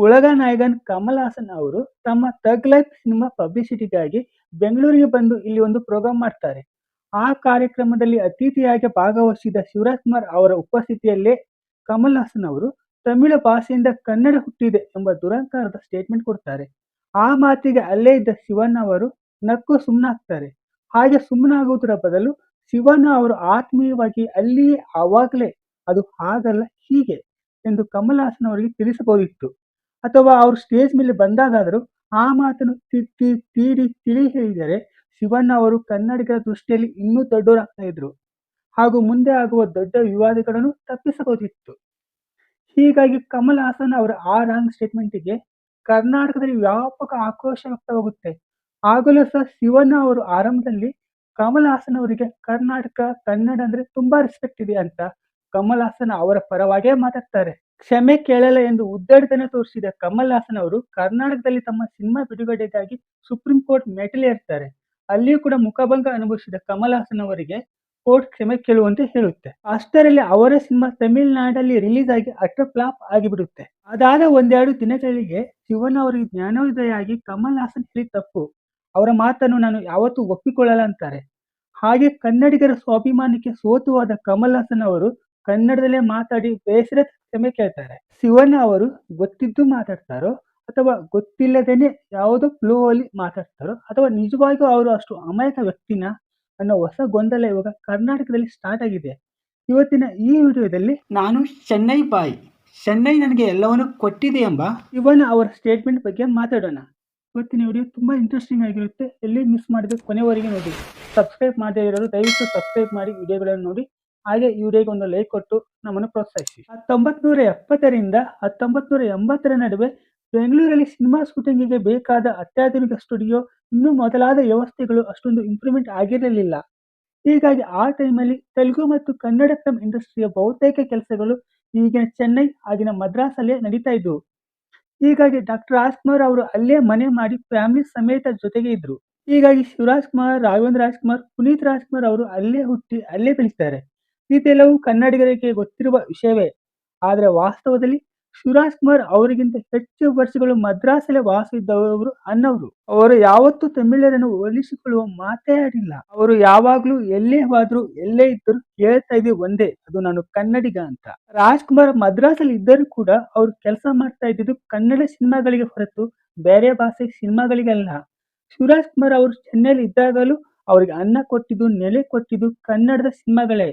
ಉಲಗ ನಾಯಕನ್ ಕಮಲ್ ಹಾಸನ್ ಅವರು ತಮ್ಮ ಥಗ್ life cinema ಪಬ್ಲಿಸಿಟಿಗಾಗಿ ಬೆಂಗಳೂರಿಗೆ ಬಂದು ಇಲ್ಲಿ ಒಂದು ಪ್ರೋಗ್ರಾಂ ಮಾಡ್ತಾರೆ. ಆ ಕಾರ್ಯಕ್ರಮದಲ್ಲಿ ಅತಿಥಿಯಾಗಿ ಭಾಗವಹಿಸಿದ ಶಿವರಾಜ್‌ಕುಮಾರ್ ಅವರ ಉಪಸ್ಥಿತಿಯಲ್ಲೇ ಕಮಲ್ ಹಾಸನ್ ಅವರು ತಮಿಳು ಭಾಷೆಯಿಂದ ಕನ್ನಡ ಹುಟ್ಟಿದೆ ಎಂಬ ದುರಂಕಾರದ ಸ್ಟೇಟ್ಮೆಂಟ್ ಕೊಡ್ತಾರೆ. ಆ ಮಾತಿಗೆ ಅಲ್ಲೇ ಇದ್ದ ಶಿವಣ್ಣ ಅವರು ನಕ್ಕು ಸುಮ್ಮನಾಗ್ತಾರೆ. ಹಾಗೆ ಸುಮ್ಮನಾಗುವುದರ ಬದಲು ಶಿವಣ್ಣ ಅವರು ಆತ್ಮೀಯವಾಗಿ ಅಲ್ಲಿಯೇ ಆವಾಗಲೇ ಅದು ಹಾಗಲ್ಲ ಹೀಗೆ ಎಂದು ಕಮಲ್ ಹಾಸನ್ ಅವರಿಗೆ ತಿಳಿಸಬಹುದಿತ್ತು. ಅಥವಾ ಅವರು ಸ್ಟೇಜ್ ಮೇಲೆ ಬಂದಾಗಾದರೂ ಆ ಮಾತನ್ನು ತಿದ್ದಿ ತೀಡಿ ತಿಳಿ ಹೇಳಿದರೆ ಶಿವಣ್ಣ ಅವರು ಕನ್ನಡಿಗರ ದೃಷ್ಟಿಯಲ್ಲಿ ಇನ್ನೂ ದೊಡ್ಡವರಾಗ್ತಾ ಇದ್ರು ಹಾಗೂ ಮುಂದೆ ಆಗುವ ದೊಡ್ಡ ವಿವಾದಗಳನ್ನು ತಪ್ಪಿಸಬಹುದಿತ್ತು. ಹೀಗಾಗಿ ಕಮಲ್ ಹಾಸನ್ ಅವರ ಆ ರಾಂಗ್ ಸ್ಟೇಟ್ಮೆಂಟಿಗೆ ಕರ್ನಾಟಕದಲ್ಲಿ ವ್ಯಾಪಕ ಆಕ್ರೋಶ ವ್ಯಕ್ತವಾಗುತ್ತೆ. ಆಗಲೂ ಸಹ ಶಿವಣ್ಣ ಅವರು ಆರಂಭದಲ್ಲಿ ಕಮಲ್ ಹಾಸನ್ ಅವರಿಗೆ ಕರ್ನಾಟಕ ಕನ್ನಡ ಅಂದ್ರೆ ತುಂಬಾ ರೆಸ್ಪೆಕ್ಟ್ ಇದೆ ಅಂತ ಕಮಲ್ ಹಾಸನ್ ಅವರ ಪರವಾಗೇ ಮಾತಾಡ್ತಾರೆ. ಕ್ಷಮೆ ಕೇಳಲ್ಲ ಎಂದು ಉದ್ದಟತನ ತೋರಿಸಿದ ಕಮಲ್ ಹಾಸನ್ ಅವರು ಕರ್ನಾಟಕದಲ್ಲಿ ತಮ್ಮ ಸಿನಿಮಾ ಬಿಡುಗಡೆಗಾಗಿ ಸುಪ್ರೀಂ ಕೋರ್ಟ್ ಮೆಟ್ಟಿಲೇರ್ತಾರೆ. ಅಲ್ಲಿಯೂ ಕೂಡ ಮುಖಭಂಗ ಅನುಭವಿಸಿದ ಕಮಲ್ ಹಾಸನ್ ಅವರಿಗೆ ಕೋರ್ಟ್ ಕ್ಷಮೆ ಕೇಳುವಂತೆ ಹೇಳುತ್ತೆ. ಅಷ್ಟರಲ್ಲಿ ಅವರ ಸಿನಿಮಾ ತಮಿಳುನಾಡಲ್ಲಿ ರಿಲೀಸ್ ಆಗಿ ಅಟರ್ ಫ್ಲಾಪ್ ಆಗಿಬಿಡುತ್ತೆ. ಅದಾದ ಒಂದೆರಡು ದಿನಗಳಿಗೆ ಶಿವಣ್ಣ ಅವರಿಗೆ ಜ್ಞಾನೋದಯ ಆಗಿ ಕಮಲ್ ಹಾಸನ್ ಹೇಳಿದ ತಪ್ಪು, ಅವರ ಮಾತನ್ನು ನಾನು ಯಾವತ್ತೂ ಒಪ್ಪಿಕೊಳ್ಳಲ್ಲ ಅಂತಾರೆ. ಹಾಗೆ ಕನ್ನಡಿಗರ ಸ್ವಾಭಿಮಾನಕ್ಕೆ ಸೋತು ಹೋದ ಕಮಲ್ ಹಾಸನ್ ಅವರು ಕನ್ನಡದಲ್ಲೇ ಮಾತಾಡಿ ಬೇಸರ ಕ್ಷಮೆ ಕೇಳ್ತಾರೆ. ಶಿವಣ್ಣ ಅವರು ಗೊತ್ತಿದ್ದು ಮಾತಾಡ್ತಾರೋ ಅಥವಾ ಗೊತ್ತಿಲ್ಲದೇನೆ ಯಾವುದೋ ಫ್ಲೋ ಅಲ್ಲಿ ಮಾತಾಡ್ತಾರೋ ಅಥವಾ ನಿಜವಾಗಿಯೂ ಅವರು ಅಷ್ಟು ಅಮಾಯಕ ವ್ಯಕ್ತಿನ ಅನ್ನೋ ಹೊಸ ಗೊಂದಲ ಇವಾಗ ಕರ್ನಾಟಕದಲ್ಲಿ ಸ್ಟಾರ್ಟ್ ಆಗಿದೆ. ಇವತ್ತಿನ ಈ ವಿಡಿಯೋದಲ್ಲಿ ನಾನು ಚೆನ್ನೈ ಬಾಯ್, ಚೆನ್ನೈ ನನಗೆ ಎಲ್ಲವನ್ನೂ ಕೊಟ್ಟಿದೆ ಎಂಬ ಶಿವಣ್ಣ ಅವರ ಸ್ಟೇಟ್ಮೆಂಟ್ ಬಗ್ಗೆ ಮಾತಾಡೋಣ. ಇವತ್ತಿನ ವಿಡಿಯೋ ತುಂಬ ಇಂಟ್ರೆಸ್ಟಿಂಗ್ ಆಗಿರುತ್ತೆ. ಎಲ್ಲಿ ಮಿಸ್ ಮಾಡಿದ್ರೆ ಕೊನೆವರೆಗೆ ನೋಡಿ. ಸಬ್ಸ್ಕ್ರೈಬ್ ಮಾಡದೇ ಇರೋರು ದಯವಿಟ್ಟು ಸಬ್ಸ್ಕ್ರೈಬ್ ಮಾಡಿ ವಿಡಿಯೋಗಳನ್ನು ನೋಡಿ. ಹಾಗೆ ಈ ವಿಡಿಯೋಗೆ ಒಂದು ಲೈಕ್ ಕೊಟ್ಟು ನಮ್ಮನ್ನು ಪ್ರೋತ್ಸಾಹಿಸಿ. 1970ರಿಂದ 1980ರ ನಡುವೆ ಬೆಂಗಳೂರಲ್ಲಿ ಸಿನಿಮಾ ಶೂಟಿಂಗಿಗೆ ಬೇಕಾದ ಅತ್ಯಾಧುನಿಕ ಸ್ಟುಡಿಯೋ ಇನ್ನೂ ಮೊದಲಾದ ವ್ಯವಸ್ಥೆಗಳು ಅಷ್ಟೊಂದು ಇಂಪ್ರೂವ್ಮೆಂಟ್ ಆಗಿರಲಿಲ್ಲ. ಹೀಗಾಗಿ ಆ ಟೈಮಲ್ಲಿ ತೆಲುಗು ಮತ್ತು ಕನ್ನಡ ಫಿಲ್ಮ್ ಇಂಡಸ್ಟ್ರಿಯ ಬಹುತೇಕ ಕೆಲಸಗಳು ಈಗಿನ ಚೆನ್ನೈ ಆಗಿನ ಮದ್ರಾಸಲ್ಲೇ ನಡೀತಾ ಇದ್ವು. ಹೀಗಾಗಿ ಡಾಕ್ಟರ್ ರಾಜ್‌ಕುಮಾರ್ ಅವರು ಅಲ್ಲೇ ಮನೆ ಮಾಡಿ ಫ್ಯಾಮಿಲಿ ಸಮೇತ ಜೊತೆಗೆ ಇದ್ರು. ಹೀಗಾಗಿ ಶಿವರಾಜ್‌ಕುಮಾರ್, ರಾಘವೇಂದ್ರ ರಾಜ್‌ಕುಮಾರ್, ಪುನೀತ್ ರಾಜ್‌ಕುಮಾರ್ ಅವರು ಅಲ್ಲೇ ಹುಟ್ಟಿ ಅಲ್ಲೇ ಬೆಳೀತಾರೆ. ಇದೆಲ್ಲವೂ ಕನ್ನಡಿಗರಿಗೆ ಗೊತ್ತಿರುವ ವಿಷಯವೇ. ಆದರೆ ವಾಸ್ತವದಲ್ಲಿ ಶಿವರಾಜ್‌ಕುಮಾರ್ ಅವರಿಗಿಂತ ಹೆಚ್ಚು ವರ್ಷಗಳು ಮದ್ರಾಸಲ್ಲೇ ವಾಸ ಇದ್ದವರು ಅನ್ನವರು. ಅವರು ಯಾವತ್ತೂ ತಮಿಳರನ್ನು ಹೋಲಿಸಿಕೊಳ್ಳುವ ಮಾತೇ ಆಡಿಲ್ಲ. ಅವರು ಯಾವಾಗ್ಲೂ ಎಲ್ಲೇ ಹೋದ್ರು ಎಲ್ಲೇ ಇದ್ದರೂ ಹೇಳ್ತಾ ಇದ್ದೆ ಒಂದೇ, ಅದು ನಾನು ಕನ್ನಡಿಗ ಅಂತ. ರಾಜ್‌ಕುಮಾರ್ ಮದ್ರಾಸಲ್ಲಿ ಇದ್ದರೂ ಕೂಡ ಅವರು ಕೆಲಸ ಮಾಡ್ತಾ ಇದ್ದಿದ್ದು ಕನ್ನಡ ಸಿನಿಮಾಗಳಿಗೆ ಹೊರತು ಬೇರೆ ಭಾಷೆ ಸಿನಿಮಾಗಳಿಗಲ್ಲ. ಶಿವರಾಜ್‌ಕುಮಾರ್ ಅವರು ಚೆನ್ನೈಲಿ ಇದ್ದಾಗಲೂ ಅವರಿಗೆ ಅನ್ನ ಕೊಟ್ಟಿದ್ದು, ನೆಲೆ ಕೊಟ್ಟಿದ್ದು ಕನ್ನಡದ ಸಿನಿಮಾಗಳೇ.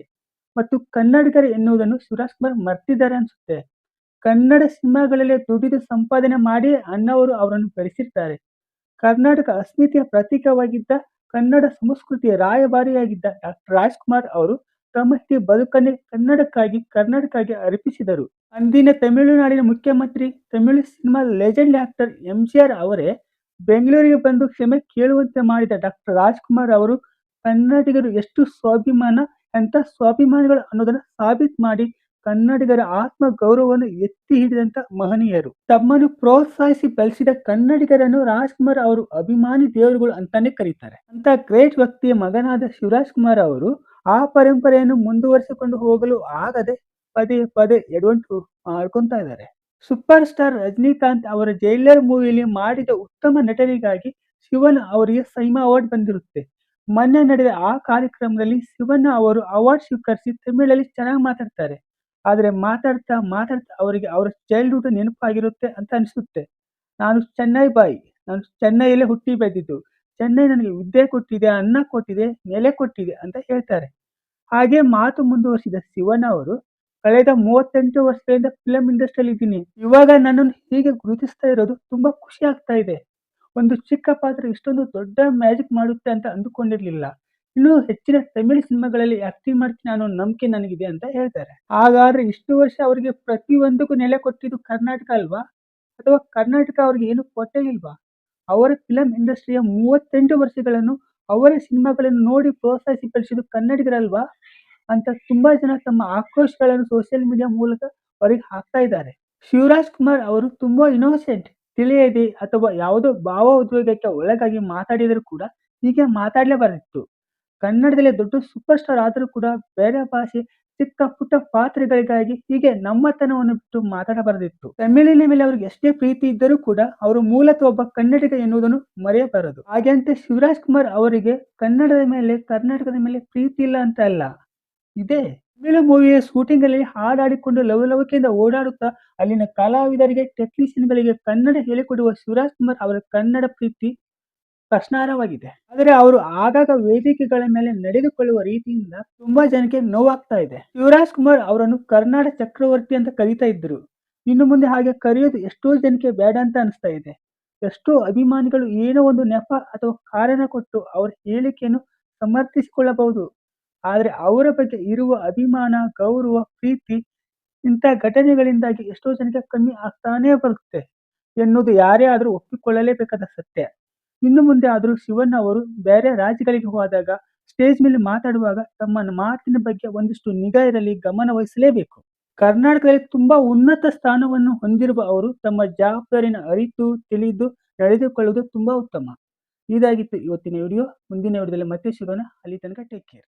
ಮತ್ತು ಕನ್ನಡಿಗರು ಎನ್ನುವುದನ್ನು ಶಿವರಾಜ್‌ಕುಮಾರ್ ಮರ್ತಿದ್ದಾರೆ ಅನ್ಸುತ್ತೆ. ಕನ್ನಡ ಸಿನಿಮಾಗಳಲ್ಲೇ ದುಡಿದು ಸಂಪಾದನೆ ಮಾಡಿ ಅಣ್ಣವರು ಅವರನ್ನು ಬೆಳೆಸಿರ್ತಾರೆ. ಕರ್ನಾಟಕ ಅಸ್ಮಿತೆಯ ಪ್ರತೀಕವಾಗಿದ್ದ, ಕನ್ನಡ ಸಂಸ್ಕೃತಿಯ ರಾಯಭಾರಿಯಾಗಿದ್ದ ಡಾಕ್ಟರ್ ರಾಜ್‌ಕುಮಾರ್ ಅವರು ತಮ್ಮ ಇಡೀ ಬದುಕನ್ನೇ ಕರ್ನಾಟಕಕ್ಕೆ ಅರ್ಪಿಸಿದರು. ಅಂದಿನ ತಮಿಳುನಾಡಿನ ಮುಖ್ಯಮಂತ್ರಿ, Tamil cinema legend actor MGR ಅವರೇ ಬೆಂಗಳೂರಿಗೆ ಬಂದು ಕ್ಷಮೆ ಕೇಳುವಂತೆ ಮಾಡಿದ ಡಾಕ್ಟರ್ ರಾಜ್‌ಕುಮಾರ್ ಅವರು ಕನ್ನಡಿಗರು ಎಷ್ಟು ಸ್ವಾಭಿಮಾನ, ಎಂಥ ಸ್ವಾಭಿಮಾನಿಗಳು ಅನ್ನೋದನ್ನ ಸಾಬೀತು ಮಾಡಿ ಕನ್ನಡಿಗರ ಆತ್ಮ ಗೌರವವನ್ನು ಎತ್ತಿ ಹಿಡಿದಂತ ಮಹನೀಯರು. ತಮ್ಮನ್ನು ಪ್ರೋತ್ಸಾಹಿಸಿ ಬೆಳೆಸಿದ ಕನ್ನಡಿಗರನ್ನು ರಾಜ್‌ಕುಮಾರ್ ಅವರು ಅಭಿಮಾನಿ ದೇವರುಗಳು ಅಂತಾನೆ ಕರೀತಾರೆ. ಅಂತ ಗ್ರೇಟ್ ವ್ಯಕ್ತಿಯ ಮಗನಾದ ಶಿವರಾಜ್‌ಕುಮಾರ್ ಅವರು ಆ ಪರಂಪರೆಯನ್ನು ಮುಂದುವರಿಸಿಕೊಂಡು ಹೋಗಲು ಆಗದೆ ಪದೇ ಪದೇ ಎಡವಟ್ಟು ಮಾಡ್ಕೊತಾ ಇದ್ದಾರೆ. ಸೂಪರ್ ಸ್ಟಾರ್ ರಜನಿಕಾಂತ್ ಅವರ ಜೈಲರ್ ಮೂವಿಯಲ್ಲಿ ಮಾಡಿದ ಉತ್ತಮ ನಟನೆಗಾಗಿ ಶಿವಣ್ಣ ಅವರಿಗೆ ಸೈಮಾ ಅವಾರ್ಡ್ ಬಂದಿರುತ್ತೆ. ಮೊನ್ನೆ ನಡೆದ ಆ ಕಾರ್ಯಕ್ರಮದಲ್ಲಿ ಶಿವಣ್ಣ ಅವರು ಅವಾರ್ಡ್ ಸ್ವೀಕರಿಸಿ ತಮಿಳಲ್ಲಿ ಚೆನ್ನಾಗಿ ಮಾತಾಡ್ತಾರೆ. ಆದರೆ ಮಾತಾಡ್ತಾ ಅವರಿಗೆ ಅವರ ಚೈಲ್ಡ್ಹುಡ್ ನೆನಪಾಗಿರುತ್ತೆ ಅಂತ ಅನಿಸುತ್ತೆ. ನಾನು ಚೆನ್ನೈ ಬಾಯ್, ನಾನು ಚೆನ್ನೈಯಲ್ಲೇ ಹುಟ್ಟಿ ಬೆಳೆದಿದ್ದು, ಚೆನ್ನೈ ನನಗೆ ವಿದ್ಯೆ ಕೊಟ್ಟಿದೆ, ಅನ್ನ ಕೊಟ್ಟಿದೆ, ನೆಲೆ ಕೊಟ್ಟಿದೆ ಅಂತ ಹೇಳ್ತಾರೆ. ಹಾಗೆ ಮಾತು ಮುಂದುವರಿಸಿದ ಶಿವಣ್ಣ ಅವರು ಕಳೆದ 38 ವರ್ಷಗಳಿಂದ ಫಿಲಂ ಇಂಡಸ್ಟ್ರಿಯಲ್ಲಿ ಇದ್ದೀನಿ. ಇವಾಗ ನನ್ನನ್ನು ಹೀಗೆ ಗುರುತಿಸ್ತಾ ಇರೋದು ತುಂಬಾ ಖುಷಿ ಆಗ್ತಾ ಇದೆ. ಒಂದು ಚಿಕ್ಕ ಪಾತ್ರ ಇಷ್ಟೊಂದು ದೊಡ್ಡ ಮ್ಯಾಜಿಕ್ ಮಾಡುತ್ತೆ ಅಂತ ಅಂದುಕೊಂಡಿರ್ಲಿಲ್ಲ. ಇನ್ನೂ ಹೆಚ್ಚಿನ ತಮಿಳು ಸಿನಿಮಾಗಳಲ್ಲಿ ಆಕ್ಟಿಂಗ್ ಮಾಡ್ತೀನಿ ಅನ್ನೋ ನಂಬಿಕೆ ನನಗಿದೆ ಅಂತ ಹೇಳ್ತಾರೆ. ಹಾಗಾದ್ರೆ ಇಷ್ಟು ವರ್ಷ ಅವರಿಗೆ ಪ್ರತಿಯೊಂದಕ್ಕೂ ನೆಲೆ ಕೊಟ್ಟಿದ್ದು ಕರ್ನಾಟಕ ಅಲ್ವಾ? ಅಥವಾ ಕರ್ನಾಟಕ ಅವರಿಗೆ ಏನು ಕೊಟ್ಟೇ ಇಲ್ವಾ? ಅವರ ಫಿಲಂ ಇಂಡಸ್ಟ್ರಿಯ 38 ವರ್ಷಗಳನ್ನು ಅವರ ಸಿನಿಮಾಗಳನ್ನು ನೋಡಿ ಪ್ರೋತ್ಸಾಹಿಸಿ ಬೆಳೆಸಿದ್ದು ಕನ್ನಡಿಗರಲ್ವಾ ಅಂತ ತುಂಬಾ ಜನ ತಮ್ಮ ಆಕ್ರೋಶಗಳನ್ನು ಸೋಷಿಯಲ್ ಮೀಡಿಯಾ ಮೂಲಕ ಹೊರಗೆ ಹಾಕ್ತಾ ಇದ್ದಾರೆ. ಶಿವರಾಜ್‌ಕುಮಾರ್ ಅವರು ತುಂಬಾ ಇನ್ನೋಸೆಂಟ್, ತಿಳಿಯದೆ ಅಥವಾ ಯಾವುದೋ ಭಾವ ಉದ್ವೇಗಕ್ಕೆ ಒಳಗಾಗಿ ಮಾತಾಡಿದರೂ ಕೂಡ ಹೀಗೆ ಮಾತಾಡಲೇಬಾರದಿತ್ತು. ಕನ್ನಡದಲ್ಲೇ ದೊಡ್ಡ ಸೂಪರ್ ಸ್ಟಾರ್ ಆದರೂ ಕೂಡ ಬೇರೆ ಭಾಷೆ ಚಿಕ್ಕ ಪುಟ್ಟ ಪಾತ್ರಗಳಿಗಾಗಿ ಹೀಗೆ ನಮ್ಮತನವನ್ನು ಬಿಟ್ಟು ಮಾತಾಡಬಾರದಿತ್ತು. ತಮಿಳಿನ ಮೇಲೆ ಅವ್ರಿಗೆ ಎಷ್ಟೇ ಪ್ರೀತಿ ಇದ್ದರೂ ಕೂಡ ಅವರು ಮೂಲತಃ ಒಬ್ಬ ಕನ್ನಡಿಗ ಎನ್ನುವುದನ್ನು ಮರೆಯಬಾರದು. ಹಾಗೆಂತ ಶಿವರಾಜ್ ಕುಮಾರ್ ಅವರಿಗೆ ಕನ್ನಡದ ಮೇಲೆ ಕರ್ನಾಟಕದ ಮೇಲೆ ಪ್ರೀತಿ ಇಲ್ಲ ಅಂತ ಅಲ್ಲ, ಇದೆ. ತಮಿಳು ಮೂವಿಯ ಶೂಟಿಂಗ್ ಅಲ್ಲಿ ಹಾಡಾಡಿಕೊಂಡು ಲವಲವಿಕೆಯಿಂದ ಓಡಾಡುತ್ತಾ ಅಲ್ಲಿನ ಕಲಾವಿದರಿಗೆ ಟೆಕ್ನಿಷಿಯನ್ ಗಳಿಗೆ ಕನ್ನಡ ಹೇಳಿಕೊಡುವ ಶಿವರಾಜ್ ಕುಮಾರ್ ಅವರ ಕನ್ನಡ ಪ್ರೀತಿ ಪ್ರಶ್ನಾರ್ಹವಾಗಿದೆ. ಆದರೆ ಅವರು ಆಗಾಗ ವೇದಿಕೆಗಳ ಮೇಲೆ ನಡೆದುಕೊಳ್ಳುವ ರೀತಿಯಿಂದ ತುಂಬಾ ಜನಕ್ಕೆ ನೋವಾಗ್ತಾ ಇದೆ. ಶಿವರಾಜ್ ಕುಮಾರ್ ಅವರನ್ನು ಕರ್ನಾಟಕ ಚಕ್ರವರ್ತಿ ಅಂತ ಕರೀತಾ ಇದ್ರು. ಇನ್ನು ಮುಂದೆ ಹಾಗೆ ಕರೆಯೋದು ಎಷ್ಟೋ ಜನಕ್ಕೆ ಬೇಡ ಅಂತ ಅನಿಸ್ತಾ ಇದೆ. ಎಷ್ಟೋ ಅಭಿಮಾನಿಗಳು ಏನೋ ಒಂದು ನೆಪ ಅಥವಾ ಕಾರಣ ಕೊಟ್ಟು ಅವರ ಹೇಳಿಕೆಯನ್ನು ಸಮರ್ಥಿಸಿಕೊಳ್ಳಬಹುದು. ಆದರೆ ಅವರ ಬಗ್ಗೆ ಇರುವ ಅಭಿಮಾನ, ಗೌರವ, ಪ್ರೀತಿ ಇಂಥ ಘಟನೆಗಳಿಂದಾಗಿ ಎಷ್ಟೋ ಜನಕ್ಕೆ ಕಮ್ಮಿ ಆಗ್ತಾನೇ ಬರುತ್ತೆ ಎನ್ನುವುದು ಯಾರೇ ಆದರೂ ಒಪ್ಪಿಕೊಳ್ಳಲೇಬೇಕಾದ ಸತ್ಯ. ಇನ್ನು ಮುಂದೆ ಆದರೂ ಶಿವಣ್ಣ ಅವರು ಬೇರೆ ರಾಜ್ಯಗಳಿಗೆ ಹೋದಾಗ ಸ್ಟೇಜ್ ಮೇಲೆ ಮಾತಾಡುವಾಗ ತಮ್ಮ ಮಾತಿನ ಬಗ್ಗೆ ಒಂದಿಷ್ಟು ನಿಗಾ ಇರಲಿ, ಗಮನ ವಹಿಸಲೇಬೇಕು. ಕರ್ನಾಟಕದಲ್ಲಿ ತುಂಬಾ ಉನ್ನತ ಸ್ಥಾನವನ್ನು ಹೊಂದಿರುವ ಅವರು ತಮ್ಮ ಜವಾಬ್ದಾರಿನ ಅರಿತು ತಿಳಿದು ನಡೆದುಕೊಳ್ಳುವುದು ತುಂಬಾ ಉತ್ತಮ. ಇದಾಗಿತ್ತು ಇವತ್ತಿನ ವಿಡಿಯೋ. ಮುಂದಿನ ವಿಡಿಯೋದಲ್ಲಿ ಮತ್ತೆ ಸಿಗೋಣ. ಅಲ್ಲಿ ತನಕ ಟೇಕ್ ಕೇರ್.